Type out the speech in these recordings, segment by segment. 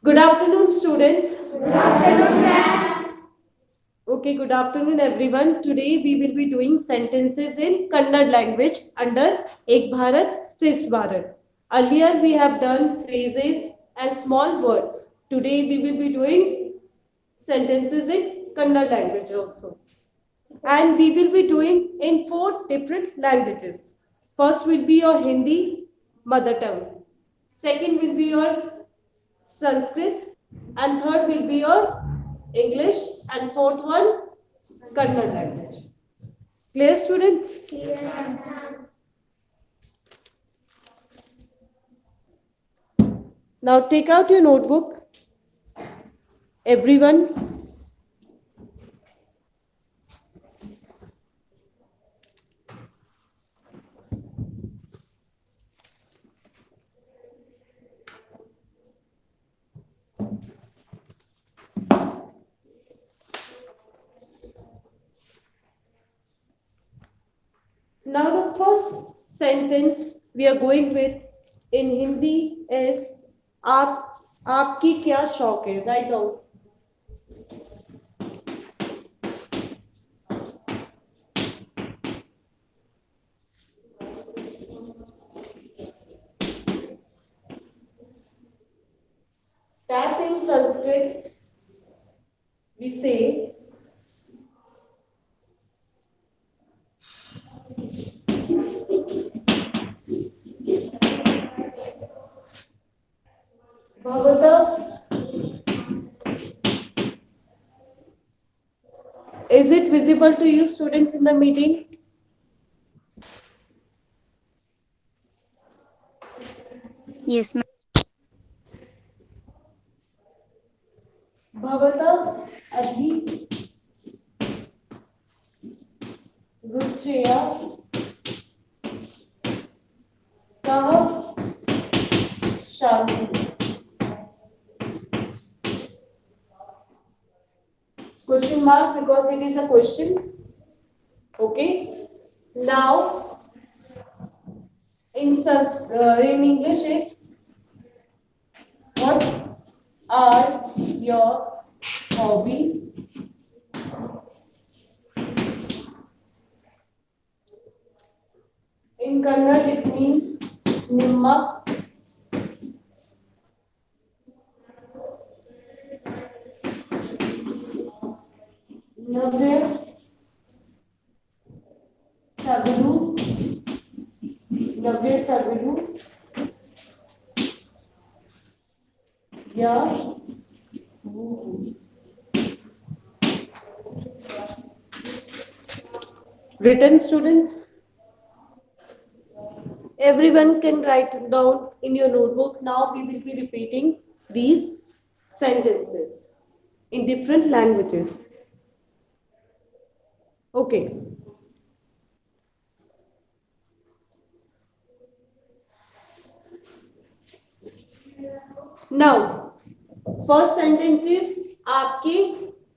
Good afternoon, students. Good afternoon, ma'am. Okay, good afternoon, everyone. Today we will be doing sentences in Kannada language under Ek Bharat, Shresth Bharat. Earlier we have done phrases and small words. Today we will be doing sentences in Kannada language also. And we will be doing in 4 different languages. First will be your Hindi mother tongue. Second will be your Sanskrit, and third will be your English, and fourth one Kannada language. Clear, students? Now take out your notebook, everyone. Now the first sentence we are going with in Hindi is आपकी क्या शौक है? Write down. That in Sanskrit we say Bhavata. Is it visible to you, students, in the meeting? Yes, ma'am. भवता अभी रुचया कः शांति. Question mark because it is a question. Okay. Now in English is what are your hobbies? In Kannada it means Nimma. Navya Saglu. Navya Saglu. Yeah. Written, students? Everyone can write it down in your notebook. Now we will be repeating these sentences in different languages. Okay. Now, first sentence is आपके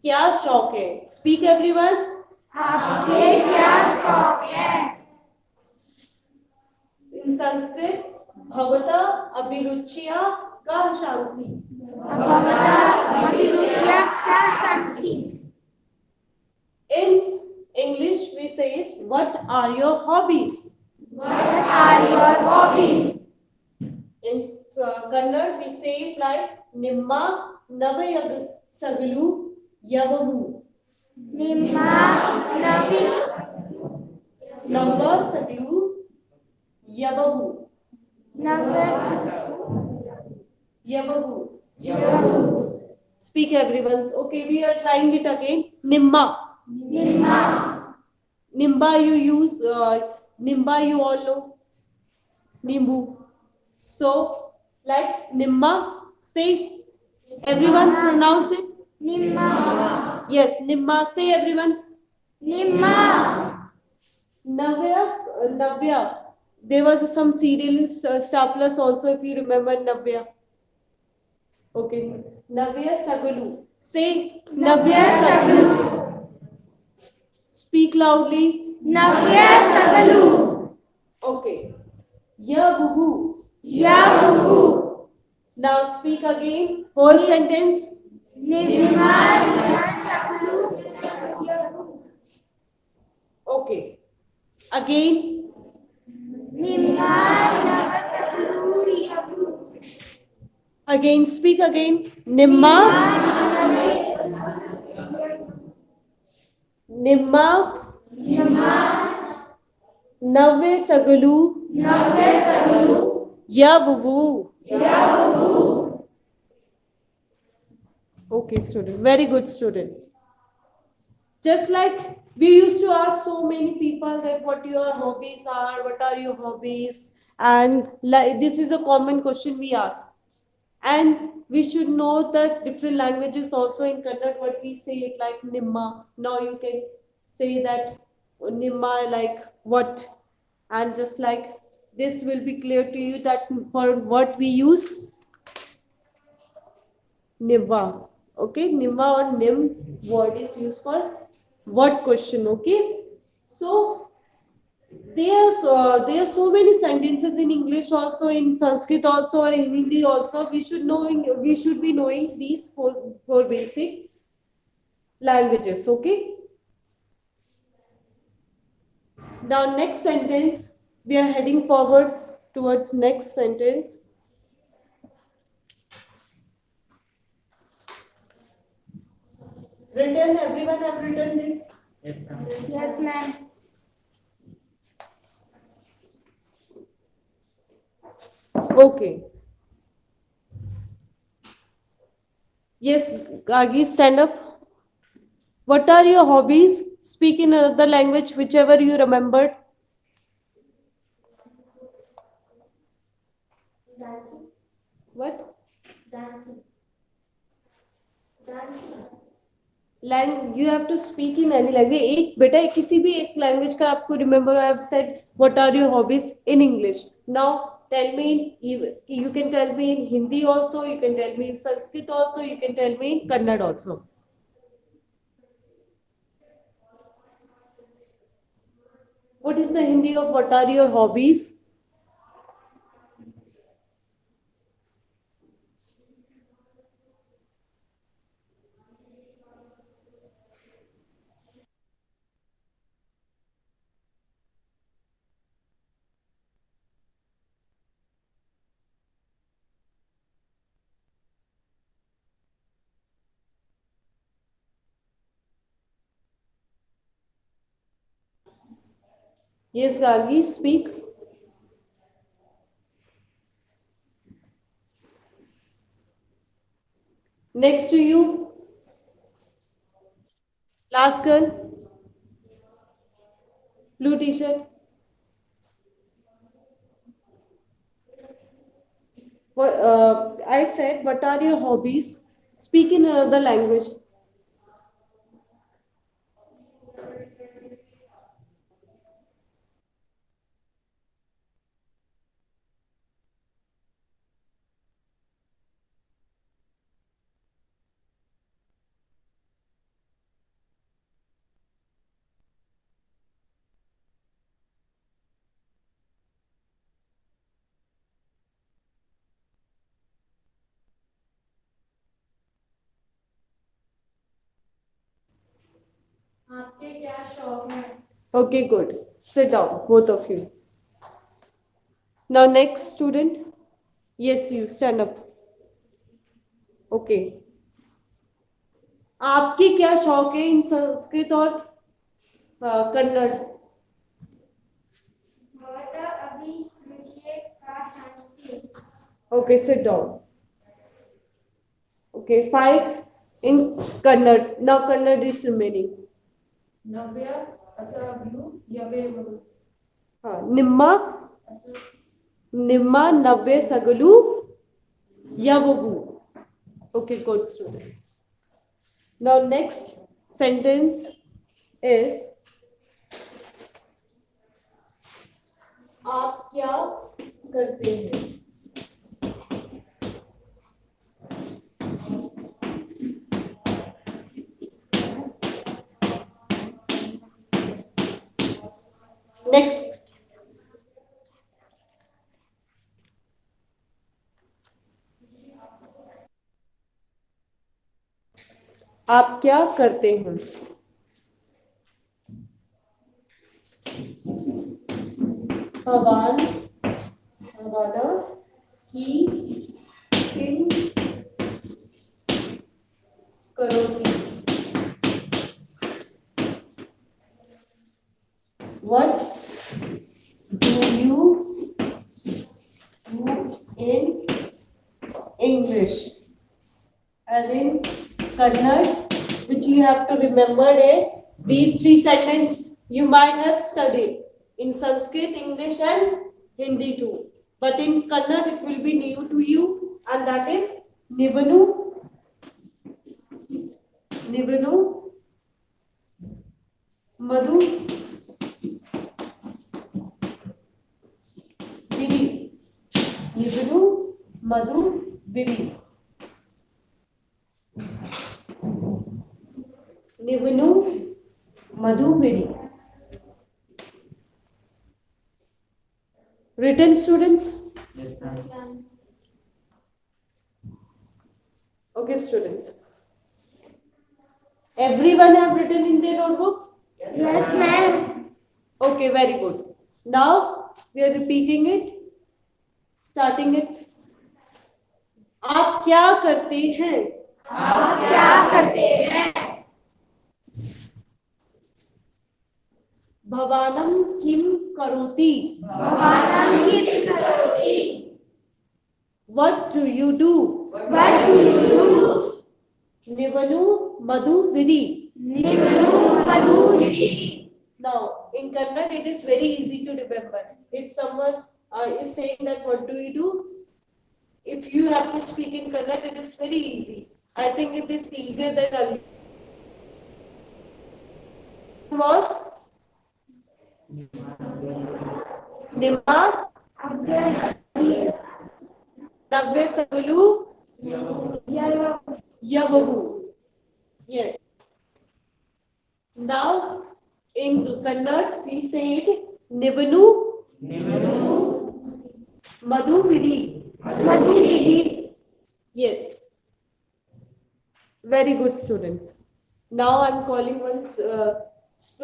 क्या शौक है? Speak, everyone. आपके क्या शौक है? In Sanskrit, भवता अभिरुचिया का शांति. भवता अभिरुच्या का शांति. In English, we say is what are your hobbies? What are your hobbies? In Kannada, we say it like Nimma Navaya Saglu Yavamu. Nimma navis Nava Saglu Yavamu. navas Yavamu. Speak, everyone. Okay, we are trying it again. Nimma. nimma Nimba you use. Nimba you all know. Nimbu. So, like Nimma, say, everyone pronounce it. nimma Yes, Nimma, say everyone. nimma Navya. There was some serial in Star Plus also, if you remember Navya. Okay, Navya Sagalu. Say Navya Sagalu. Speak loudly. navya sagalu Okay. Ya Bubu. ya bubu Now speak again. Whole sentence. Nimma Saklu Yavu. Okay. Again. Nimma Saklu Yavu. Again. Speak again. Nimma. Nimma. Navve Sagalu. Yavuvu. Okay, student. Very good student. Just like we used to ask so many people that what your hobbies are, what are your hobbies, and like this is a common question we ask. And we should know that different languages also in Kannada what we say it like Nimma. Now you can say that Nimma like what, and just like this will be clear to you that for what we use Nimma. Okay, Nimma or Nim word is used for what question. Okay, so there are so many sentences in English also, in Sanskrit also, or in Hindi also. We should be knowing these four basic languages. Okay. Now next sentence, we are heading forward towards next sentence. Written, everyone have written this. Yes, ma'am. Okay. Yes, Gagi, stand up. What are your hobbies? Speak in another language, whichever you remembered. What? You have to speak in any language. एक बेटा किसी भी एक language का आपको remember I have said what are your hobbies in English. Now tell me you can tell me in Hindi also, you can tell me in Sanskrit also, you can tell me in Kannada also. What is the Hindi of what are your hobbies? Yes, Gargi, speak. Next to you, last girl, blue t-shirt. I said, what are your hobbies? Speak in another language. आपके क्या शौक है? Okay, good. Sit down, both of you. Now, next student. Yes, you stand up. Okay. आपके क्या शौक है इन संस्कृत और कन्नड़? भवता अभी मुझे का शांति. Okay, sit down. Okay, five in Kannada. Now Kannada is remaining. नव्य असरभ्यु यवेवु. Nimma, Nimma, Navve, Sagalu, Yavavu. Okay, good student. Now next sentence is आप क्या करते हैं? Next, आप क्या करते हैं? भवान भवाना की किम करोति? What do you do in English? And in Kannada, which you have to remember is these three sentences you might have studied in Sanskrit, English, and Hindi too. But in Kannada, it will be new to you, and that is Nivanu, Nivanu, Madhu, Viri, Nivanu, Madhu, Viri, Nivanu, Madhu, Viri. Written, students? Okay, students. Everyone have written in their notebooks? Yes, ma'am. Okay, very good. Now we are repeating it, starting it. आप क्या करते हैं? आप क्या करते हैं? भवानम किम करोति? भवानम किम करोति? What do you do? What do you do? Nivanu Madhu Vidi. Nivanu Madhu Vidi. Now in Kannada it is very easy to remember. If someone is saying that what do you do? If you have to speak in Kannada, it is very easy. I think it is easier than earlier. Was Nima Navya Kavalu Yavahu. Yes. Now in Kannada we say it Nivanu Madhu Vidi. Madhu Vidi. Yes. Very good, students. Now I'm calling once.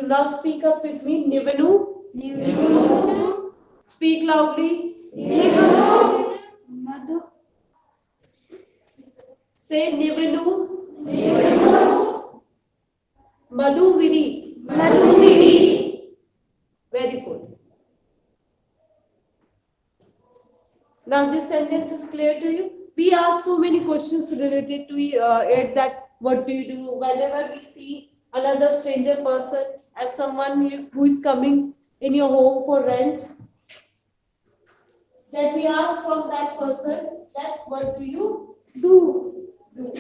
Now speak up with me. Nivanu. Nivanu. Speak loudly. Nivanu. Madhu. Say Nivanu. Nivanu. Madhu Vidi. Madhu Vidi. Very good. Now this sentence is clear to you. We ask so many questions related to it, that what do you do whenever we see another stranger person as someone who is coming in your home for rent. Then we ask from that person that what do you Do. do?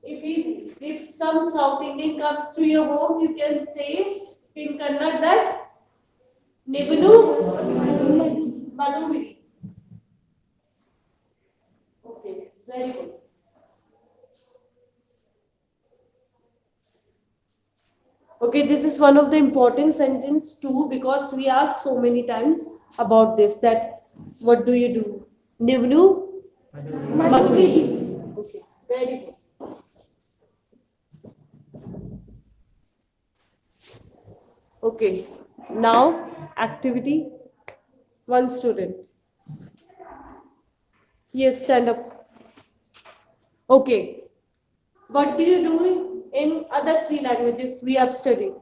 If some South Indian comes to your home, you can say in Kannada that Nivanu Madhuviri. Okay, very good. Okay, this is one of the important sentence too, because we ask so many times about this, that what do you do? Nivnu Madhuviri. Okay, very good. Okay, now activity. One student. Yes, stand up. Okay. What do you do in other three languages we have studied?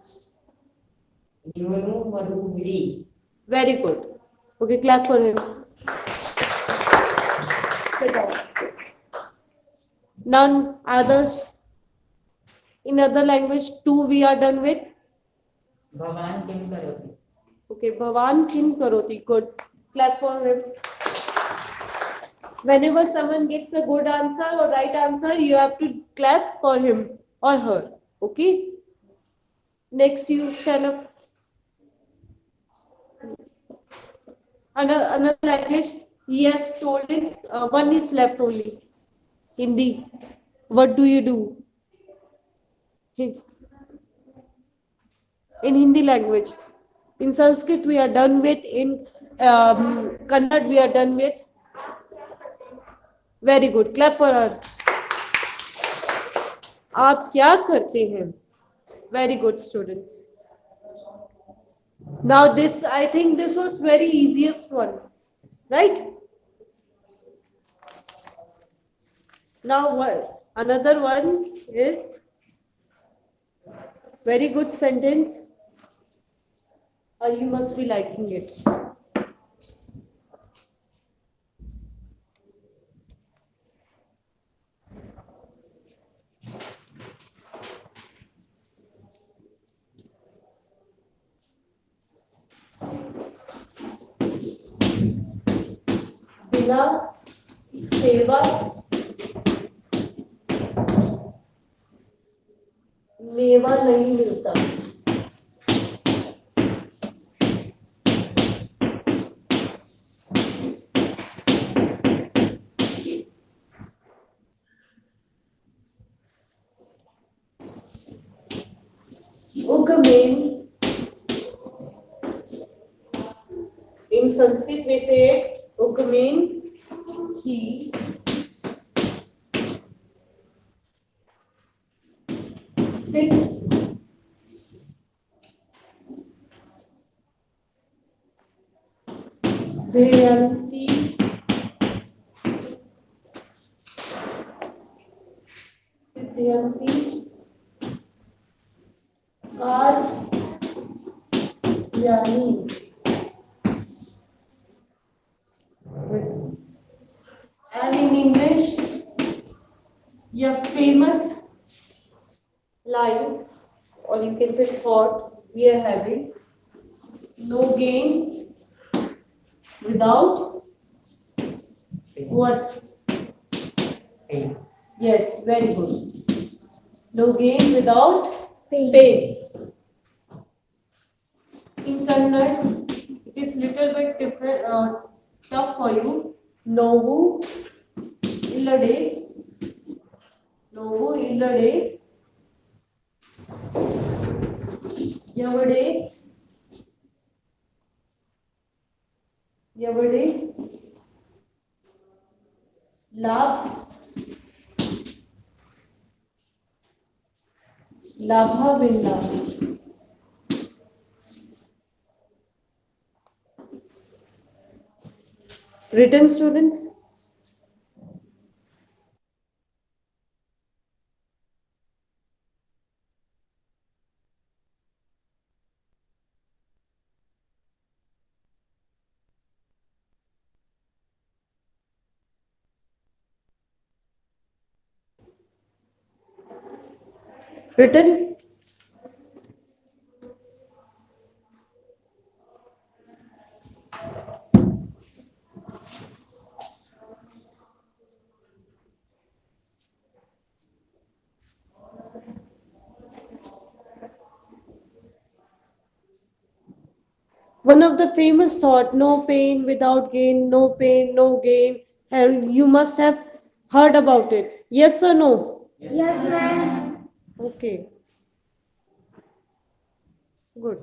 Nivanu Madhu Vidi. Very good. Okay, clap for him. Sit down. None others. In other language, two we are done with. Bhavan kim karoti. Okay, Bhavan kin karoti. Good. Clap for him. Whenever someone gives a good answer or right answer, you have to clap for him or her. Okay. Next, you stand up. Another language, he has told it. One is left only. Hindi. What do you do? In Hindi language. In Sanskrit, we are done with. In Kannada, we are done with. Very good. Clap for her. आप क्या करते हैं? Very good, students. Now this, I think this was very easiest one, right? Now what? Another one is very good sentence, or you must be liking it. बिना सेवा मेवा नहीं मिलता. उगमेन, in Sanskrit we say उगमेन ही सिद्ध दयंती सिद्धयंती कार्याणि. And in English, your famous line, or you can say thought, we are having: no gain without what? Pain. Yes, very good. No gain without pain. In Kannada, it is little bit different, tough for you. Novu illade, novu illade, yavade, yavade, लाभ, लाभाविल्ला. Written, students? Written? One of the famous thought: no pain without gain, no pain, no gain. And you must have heard about it. Yes or no? Yes, ma'am. Okay. Good.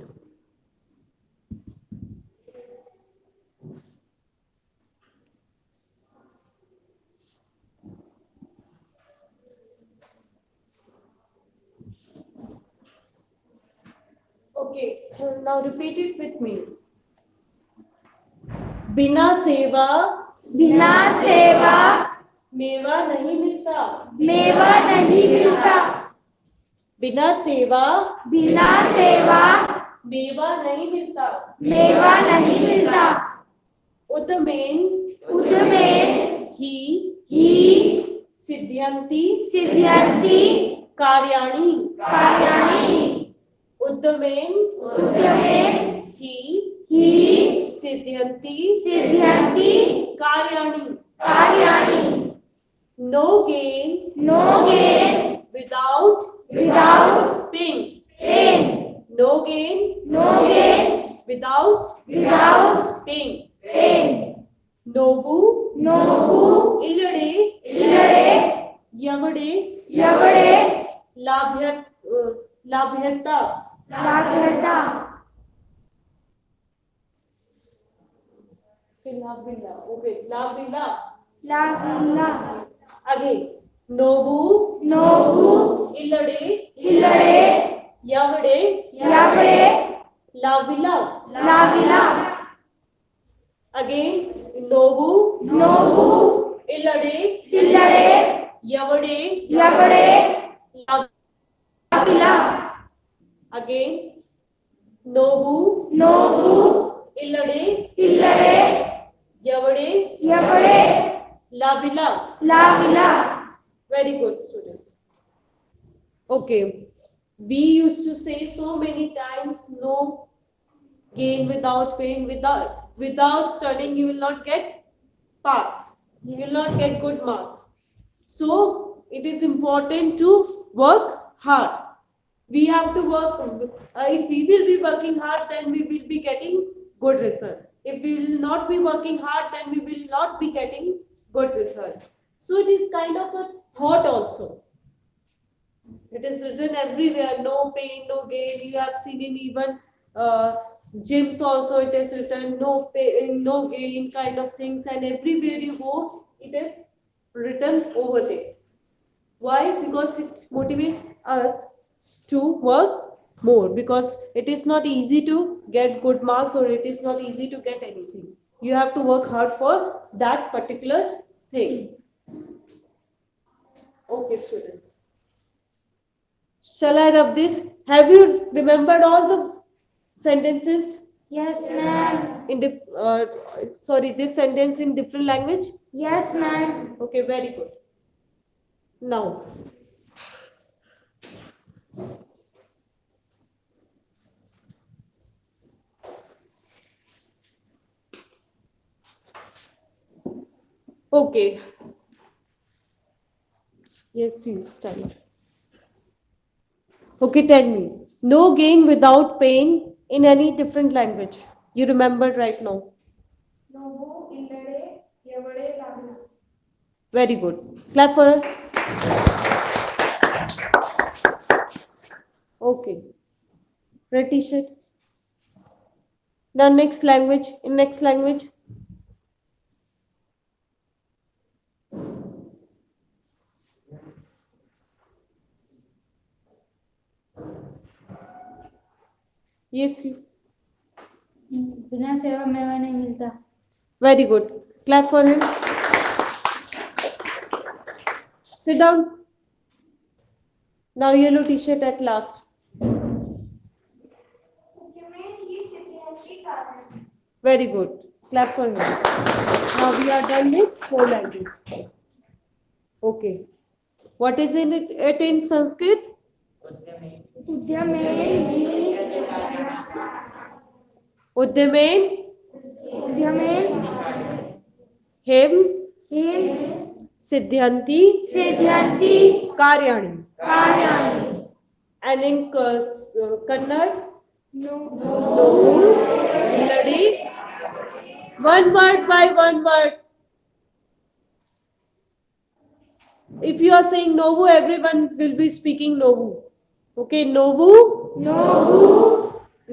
Okay, now repeat it with me. बिना सेवा बिना सेवा मेवा नहीं मिलता. मेवा नहीं मिलता. बिना सेवा बिना सेवा मेवा नहीं मिलता. मेवा नहीं मिलता. उद्मेन उद्मेन ही ही सिद्ध्यन्ति सिद्ध्यन्ति कार्याणि. कार्याणि. उद्मेन उद्मेन ही ही सिद्ध्यन्ति सिद्ध्यन्ति कार्याणि. कार्याणि. No gain no gain without without pain. Pain. No gain no gain without without pain. Pain. ನೋವು ನೋವು ಇಲ್ಲಡೆ ಇಲ್ಲಡೆ ಯವಡೆ ಯವಡೆ लाभ्य लाभ्यता. लाभ्यता. फिर लाभिला. ओके, लाभिला. लाभिला. आगे ನೋವು, ನೋವು, ಇಲ್ಲಡೆ, ಇಲ್ಲಡೆ, ಯಾವಡೆ, ಯಾವಡೆ, ಲಾವಿಲ. ಲಾವಿಲ. Again, ನೋವು, ನೋವು, ಇಲ್ಲಡೆ, ಇಲ್ಲಡೆ, ಯಾವಡೆ, ಯಾವಡೆ, ಲಾವಿಲ. ಲಾವಿಲ. Again, ನೋವು, ನೋವು, ಇಲ್ಲಡೆ, ಇಲ್ಲಡೆ, ಯಾವಡೆ, ಯಾವಡೆ, ಲಾವಿಲ. ಲಾವಿಲ. Very good, students. Okay, we used to say so many times, no gain without pain. Without studying, you will not get pass. You will not get good marks. So it is important to work hard. We have to work. If we will be working hard, then we will be getting good result. If we will not be working hard, then we will not be getting good result. So it is kind of a thought also. It is written everywhere, no pain, no gain. You have seen in even gyms also, it is written no pain, no gain kind of things, and everywhere you go, it is written over there. Why? Because it motivates us to work more, because it is not easy to get good marks, or it is not easy to get anything. You have to work hard for that particular thing. Okay, students. Shall I rub this? Have you remembered all the sentences Yes, ma'am. in this sentence in different language? Yes, ma'am. Okay, very good. Now, okay. Yes, you start. Okay, tell me. No gain without pain in any different language. You remembered right now. ನೋವು, ಇಲ್ಲಡೆ, ಯಾವಡೆ, ಲಾವಿಲ. Very good. Clap for her. Okay. Red t-shirt. Now next language. In next language. Yes, you. बिना सेवा मेवा नहीं मिलता. Very good. Clap for him. Sit down. Now yellow t-shirt at last. Very good. Clap for him. Now we are done with 4 languages. Okay. What is it in Sanskrit? उद्यमेन means Udyamen, उद्यमेन Hem, him Siddhyanti, सिद्ध्यन्ति Karyani. कार्याणि. And in Kannada, ನೋವು, Novu, Illadi. One word by one word. If you are saying Novu, everyone will be speaking Novu. Okay, Novu. ನೋವು,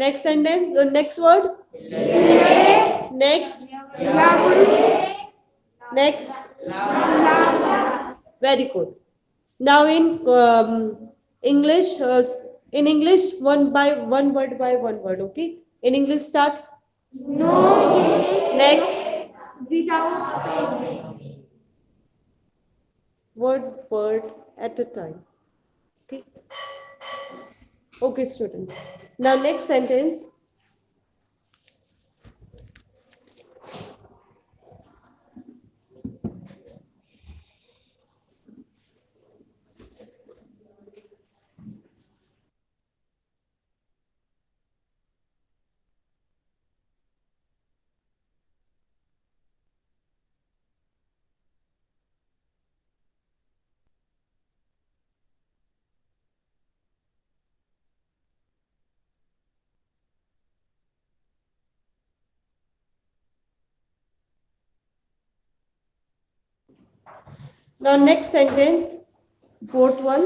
Next sentence, next word. Next. ಯಾವಡು, Next. ಲಾವಿಲ. Very good. Now in English, one word by one word. Okay. In English, start. No gain Next. without pain. Word at a time. Okay. Okay, students. Now next sentence. Now next sentence, fourth one.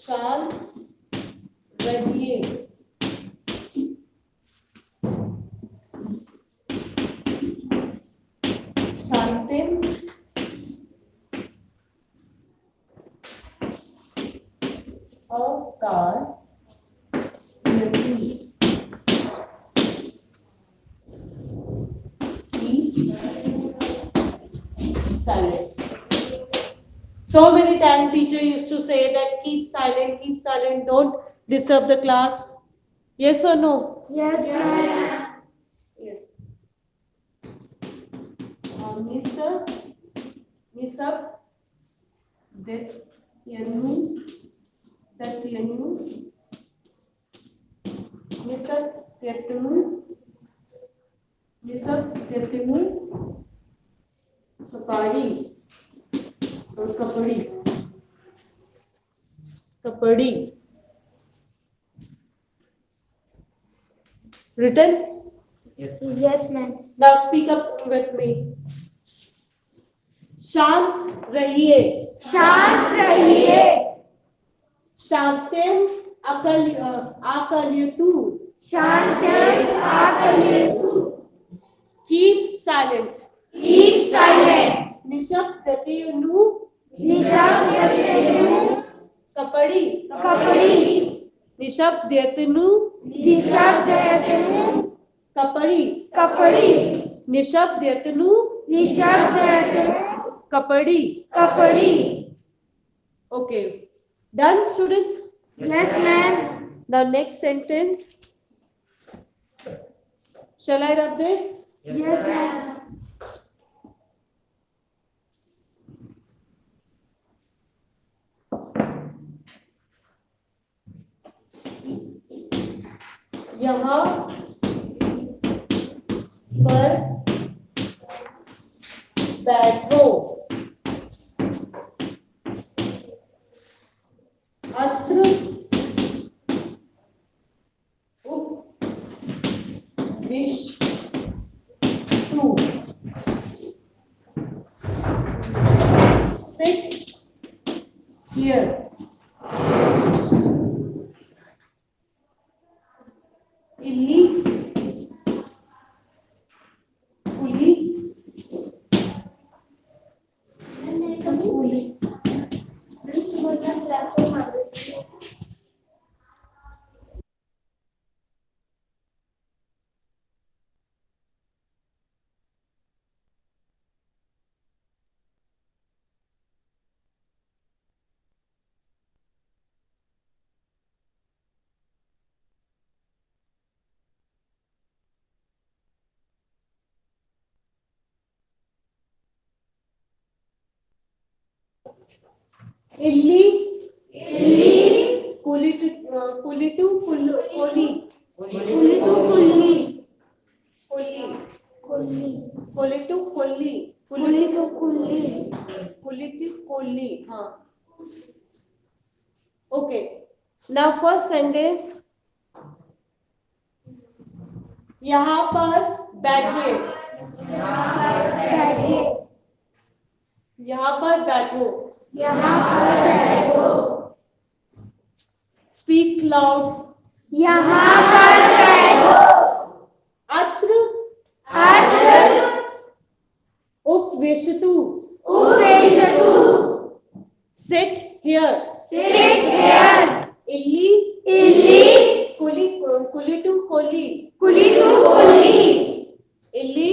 Shall radiate. Shantim. Akariyati. Silent. So many times teacher used to say that keep silent, don't disturb the class. Yes or no? Yes, ma'am. Yes. Mr. Nisab, Datyanu, Nisab, Datyanu, Kapadi or Kapadi. Written? Yes, ma'am. Now speak up with me. शांत रहिए. शांत रहिए. शांतिम आकल्यतु. शांत्यं आकल्यतु. Keep silent. Keep silent. निशब्दतेनु. निशब्दतेनु. कपड़ी. कपड़ी. निशब्दतेनु. निशब्दतेनु. कपड़ी. कपड़ी. निशब्दतेनु. निशब्दतेनु. कपड़ी. कपड़ी. Okay. Done, students? Yes, ma'am. Now next sentence. Shall I rub this? Yes, ma'am. यहाँ पर बैठो. अत्र उपविष्टु. Sit here. ಇಲ್ಲಿ ಹುಲಿ ಹುಲಿ ಇಲ್ಲಿ ಕುಳಿತು ಕುಳಿತು ಕೊಲಿ ಕುಳಿತು ಕುಲ್ಲಿ. ಕುಳಿತು ಕೊಲ್ಲಿ ಕುಳಿತು ಕುಲ್ಲಿ. ಕುಳಿತು ಕೊಲ್ಲಿ. हाँ. Okay. Now first sentence. यहाँ पर बैठिए. बैठिए. यहाँ पर बैठो. यहाँ पर बैठो. Speak loud. यहाँ पर बैठो. अत्र अत्र उपविशतु. उपविशतु. Sit here. Sit here. ಇಲ್ಲಿ ಕುಳಿತು ಕೊಲಿ. ಕುಳಿತು ಕೊಲ್ಲಿ. ಇಲ್ಲಿ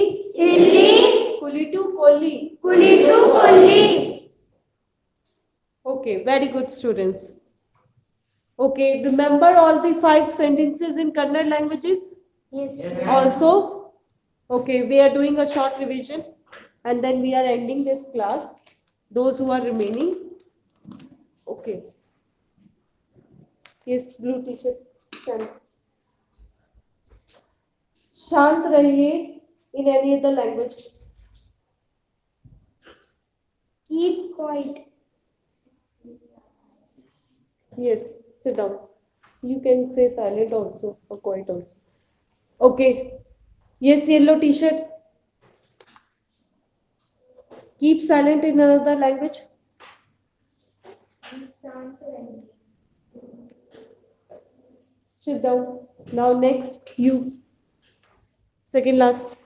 ಕುಳಿತು ಕೊಲಿ. ಕುಳಿತು ಕೊಲ್ಲಿ. Okay, very good, students. Okay, remember all the 5 sentences in Kannada languages? Yes. Also, okay, we are doing a short revision and then we are ending this class. Those who are remaining. Okay. Yes, blue t-shirt. Shant rahiye in any other language. Keep quiet. Yes, sit down. You can say silent also or quiet also. Okay. Yes, yellow t-shirt. Keep silent in another language. Sit down. Now next, you. Second last.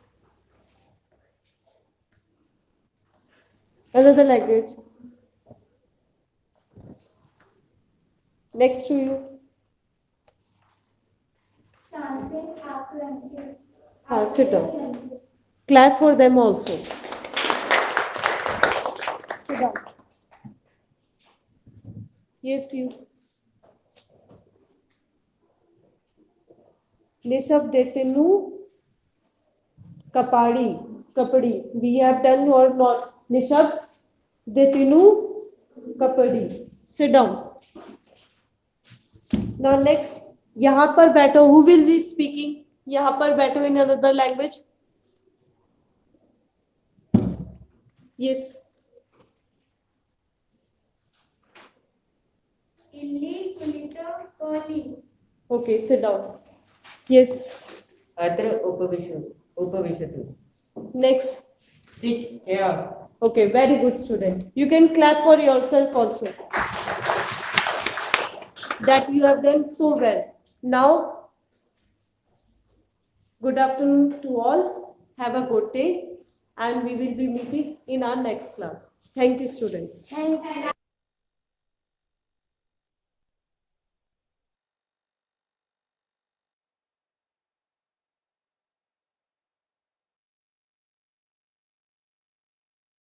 Another language. Next to you. Sit down. Clap for them also. Sit down. Yes, you. Nisab Detenu Kapadi. Kapadi. We have done or not? Nisab Detenu Kapadi. Sit down. Now next. यहाँ पर बैठो. Who will be speaking? यहाँ पर बैठो in another language. Yes. Illi kulito koli. Okay, sit down. Yes. Atra upavishatu. Next. Sit here. Okay, very good student. You can clap for yourself also. That you have done so well. Now, good afternoon to all. Have a good day. And we will be meeting in our next class. Thank you, students. Thank you.